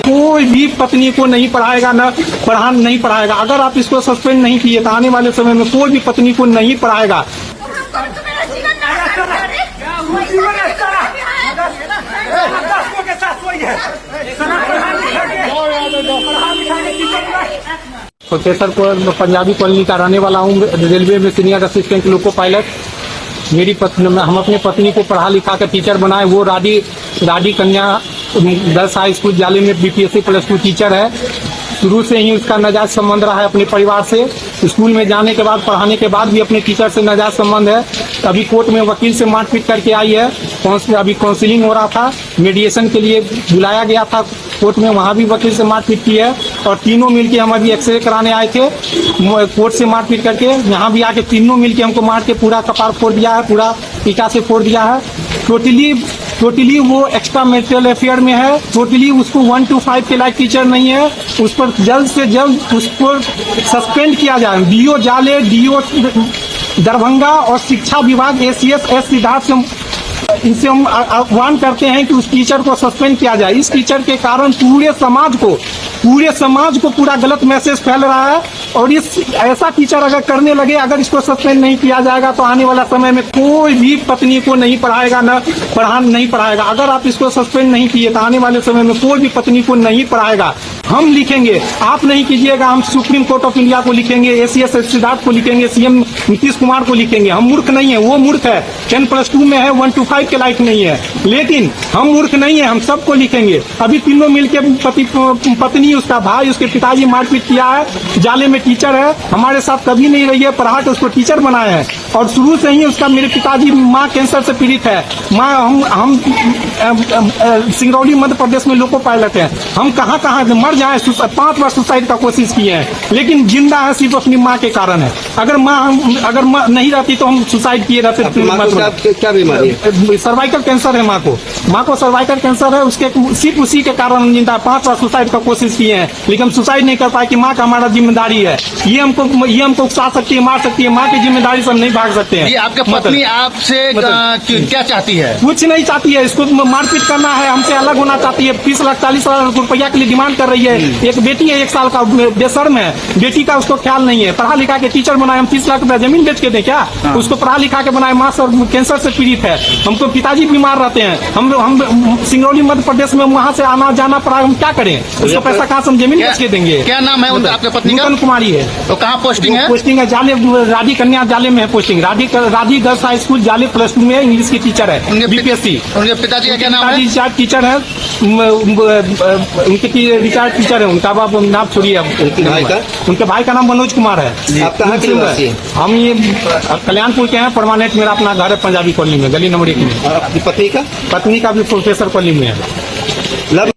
कोई भी पत्नी को नहीं पढ़ाएगा, नहीं पढ़ाएगा। अगर आप इसको सस्पेंड नहीं किए तो आने वाले समय में कोई भी पत्नी को नहीं पढ़ाएगा। प्रोफेसर को पंजाबी कॉलोनी का रहने वाला हूँ, रेलवे में सीनियर असिस्टेंट लोको पायलट। मेरी पत्नी, हम अपनी पत्नी को पढ़ा लिखा कर टीचर बनाए। वो राडी कन्या गर्ल्स हाई स्कूल जाले में बीपीएससी +2 टीचर है। शुरू से ही उसका नाजायज संबंध रहा है अपने परिवार से। स्कूल में जाने के बाद, पढ़ाने के बाद भी अपने टीचर से नाजायज संबंध है। अभी कोर्ट में वकील से मारपीट करके आई है। अभी काउंसिलिंग हो रहा था, मीडिएशन के लिए बुलाया गया था कोर्ट में, वहां भी वकील से मारपीट की है। और तीनों मिलके हम अभी एक्सरे कराने आए थे कोर्ट से मारपीट करके। यहाँ भी आके तीनों मिलके हमको मार के पूरा कपार फोड़ दिया है, पूरा ईटा से फोड़ दिया है। टोटली वो एक्स्ट्रा मैरिटल अफेयर में है। टोटली उसको 1 to 5 के लायक टीचर नहीं है। उस पर जल्द से जल्द उसको सस्पेंड किया जाए। डीओ जाले, डीओ दरभंगा और शिक्षा विभाग ACS S सिद्धार्थ से इनसे हम आह्वान करते हैं कि उस टीचर को सस्पेंड किया जाए। इस टीचर के कारण पूरे समाज को पूरा गलत मैसेज फैल रहा है। और ऐसा टीचर अगर करने लगे, अगर इसको सस्पेंड नहीं किया जाएगा तो आने वाला समय में कोई भी पत्नी को नहीं पढ़ाएगा, नहीं पढ़ाएगा। अगर आप इसको सस्पेंड नहीं किए तो आने वाले समय में कोई भी पत्नी को नहीं पढ़ाएगा। हम लिखेंगे, आप नहीं कीजिएगा, हम सुप्रीम कोर्ट ऑफ इंडिया को लिखेंगे, ACS सिद्धार्थ को लिखेंगे, CM नीतीश कुमार को लिखेंगे। हम मूर्ख नहीं है, वो मूर्ख है, 10+2 में है, 1 to 5 के लायक नहीं है। लेकिन हम मूर्ख नहीं है, हम सबको लिखेंगे। अभी तीनों मिलकर पत्नी, उसका भाई, उसके पिताजी मारपीट किया है। जाले में टीचर है, हमारे साथ कभी नहीं रही है, पढ़ा के उसको टीचर बनाया है। और शुरू से ही उसका, मेरे पिताजी माँ कैंसर से पीड़ित है। माँ, हम सिंगरौली मध्य प्रदेश में लोको पायलट है। हम कहाँ मर जाए, 5 बार सुसाइड का कोशिश किए हैं, लेकिन जिंदा है सिर्फ अपनी माँ के कारण है। अगर माँ नहीं रहती तो हम सुसाइड किए रहते। क्या बीमारी है? सर्वाइकल कैंसर है माँ को सर्वाइकल कैंसर है। उसके सिर्फ उसी के कारण जिंदा। 5 बार सुसाइड का कोशिश किए हैं, लेकिन हम सुसाइड नहीं कर पाए कि माँ का हमारा जिम्मेदारी है। ये हमको उकसा सकती है, मार सकती है। माँ की जिम्मेदारी से हम नहीं भाग सकते हैं। ये आपकी पत्नी आपसे क्या चाहती है? कुछ नहीं चाहती है, इसको मारपीट करना है, हमसे अलग होना चाहती है। 30,40,000 रुपया के लिए डिमांड कर रही है। एक बेटी है 1 साल का, बेशर्म है। बेटी का उसको ख्याल नहीं है। पढ़ा लिखा के टीचर बनाए, हम 30 लाख रुपया जमीन बेच के दें क्या? उसको पढ़ा लिखा के बनाए। माँ कैंसर से पीड़ित है, हमको पिताजी बीमार रहते हैं। हम सिंगरौली मध्य प्रदेश में वहाँ से आना जाना पड़ा, हम क्या करें? उसको पैसा कहाँ से हम जमीन बेच के देंगे? क्या नाम है आपके पत्नी का? नूतन कुमारी है। तो कहाँ पोस्टिंग है? पोस्टिंग है जाले, राडी कन्या जाले में है पोस्टिंग। राडी गर्ल्स हाई स्कूल जाले +2 में इंग्लिश की टीचर है, BPSC। उनके पिताजी का क्या नाम है? रिटायर्ड टीचर है, उनके रिटायर्ड टीचर है। उनका बाप नाम छोड़िए, उनके भाई का नाम मनोज कुमार है। आप कहाँ के निवासी हैं? हम ये कल्याणपुर के हैं। परमानेंट मेरा अपना घर है पंजाबी कॉलोनी में, गली नंबर 1 में। अपनी पत्नी का भी प्रोफेसर कॉलोनी में है।